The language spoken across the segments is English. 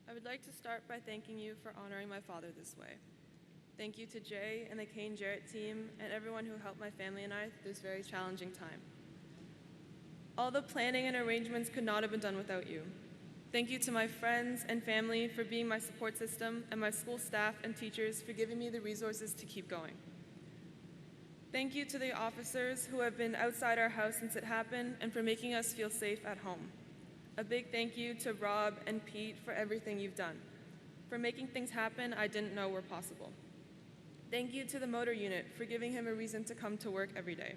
I would like to start by thanking you for honoring my father this way. Thank you to Jay and the Kane Jarrett team and everyone who helped my family and I through this very challenging time. All the planning and arrangements could not have been done without you. Thank you to my friends and family for being my support system and my school staff and teachers for giving me the resources to keep going. Thank you to the officers who have been outside our house since it happened and for making us feel safe at home. A big thank you to Rob and Pete for everything you've done, for making things happen I didn't know were possible. Thank you to the motor unit for giving him a reason to come to work every day.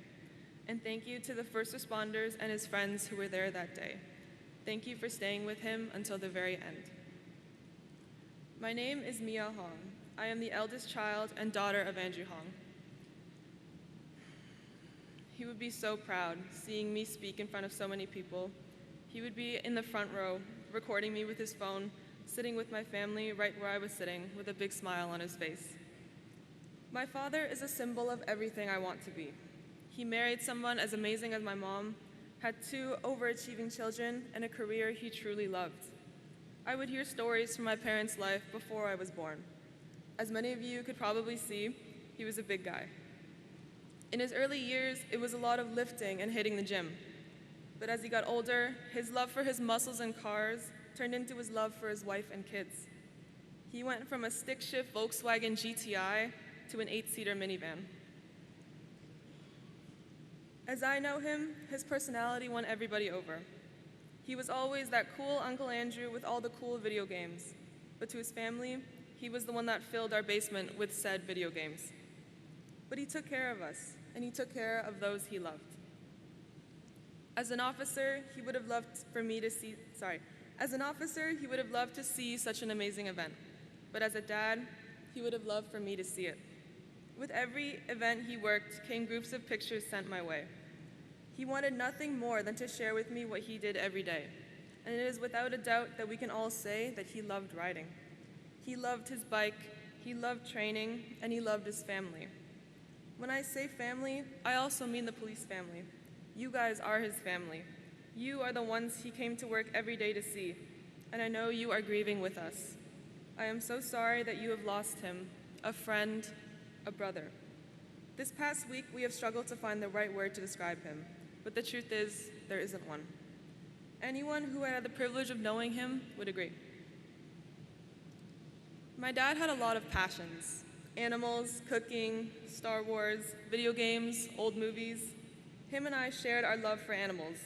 And thank you to the first responders and his friends who were there that day. Thank you for staying with him until the very end. My name is Mia Hong. I am the eldest child and daughter of Andrew Hong. He would be so proud seeing me speak in front of so many people. He would be in the front row, recording me with his phone, sitting with my family right where I was sitting with a big smile on his face. My father is a symbol of everything I want to be. He married someone as amazing as my mom, had 2 overachieving children, and a career he truly loved. I would hear stories from my parents' life before I was born. As many of you could probably see, he was a big guy. In his early years, it was a lot of lifting and hitting the gym. But as he got older, his love for his muscles and cars turned into his love for his wife and kids. He went from a stick-shift Volkswagen GTI to an 8-seater minivan. As I know him, his personality won everybody over. He was always that cool Uncle Andrew with all the cool video games. But to his family, he was the one that filled our basement with said video games. But he took care of us, and he took care of those he loved. As an officer, he would have loved to see such an amazing event. But as a dad, he would have loved for me to see it. With every event he worked came groups of pictures sent my way. He wanted nothing more than to share with me what he did every day. And it is without a doubt that we can all say that he loved riding. He loved his bike, he loved training, and he loved his family. When I say family, I also mean the police family. You guys are his family. You are the ones he came to work every day to see, and I know you are grieving with us. I am so sorry that you have lost him, a friend, a brother. This past week, we have struggled to find the right word to describe him, but the truth is, there isn't one. Anyone who had the privilege of knowing him would agree. My dad had a lot of passions: animals, cooking, Star Wars, video games, old movies. Him and I shared our love for animals,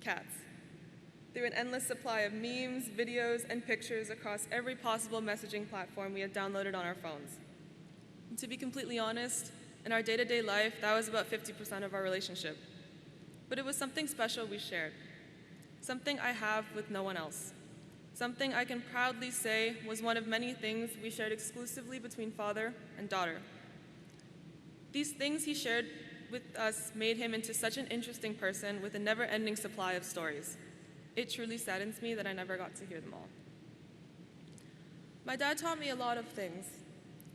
cats, through an endless supply of memes, videos, and pictures across every possible messaging platform we had downloaded on our phones. And to be completely honest, in our day-to-day life, that was about 50% of our relationship. But it was something special we shared, something I have with no one else, something I can proudly say was one of many things we shared exclusively between father and daughter. These things he shared with us made him into such an interesting person with a never-ending supply of stories. It truly saddens me that I never got to hear them all. My dad taught me a lot of things.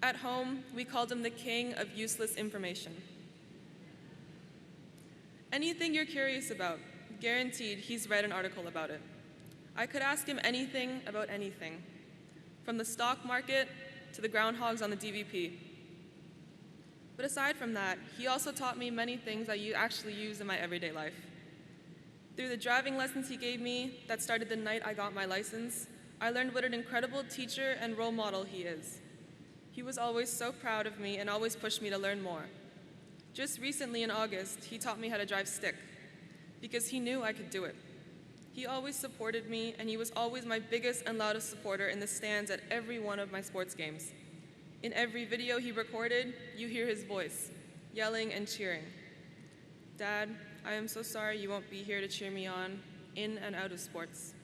At home, we called him the king of useless information. Anything you're curious about, guaranteed he's read an article about it. I could ask him anything about anything, from the stock market to the groundhogs on the DVP. But aside from that, he also taught me many things I actually use in my everyday life. Through the driving lessons he gave me that started the night I got my license, I learned what an incredible teacher and role model he is. He was always so proud of me and always pushed me to learn more. Just recently in August, he taught me how to drive stick, because he knew I could do it. He always supported me, and he was always my biggest and loudest supporter in the stands at every one of my sports games. In every video he recorded, you hear his voice, yelling and cheering. Dad, I am so sorry you won't be here to cheer me on, in and out of sports.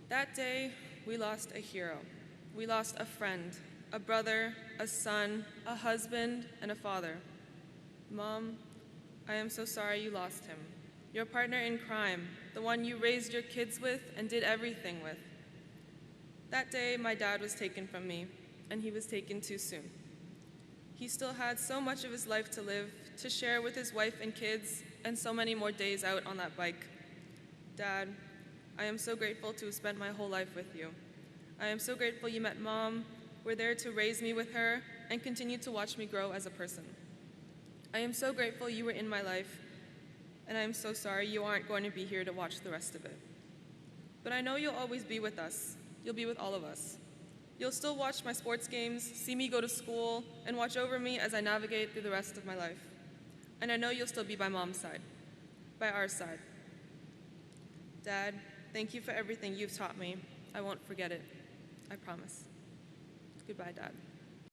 That day, we lost a hero. We lost a friend, a brother, a son, a husband, and a father. Mom, I am so sorry you lost him. Your partner in crime, the one you raised your kids with and did everything with. That day, my dad was taken from me, and he was taken too soon. He still had so much of his life to live, to share with his wife and kids, and so many more days out on that bike. Dad, I am so grateful to have spent my whole life with you. I am so grateful you met Mom, were there to raise me with her, and continue to watch me grow as a person. I am so grateful you were in my life, and I am so sorry you aren't going to be here to watch the rest of it. But I know you'll always be with us. You'll be with all of us. You'll still watch my sports games, see me go to school, and watch over me as I navigate through the rest of my life. And I know you'll still be by Mom's side, by our side. Dad, thank you for everything you've taught me. I won't forget it. I promise. Goodbye, Dad.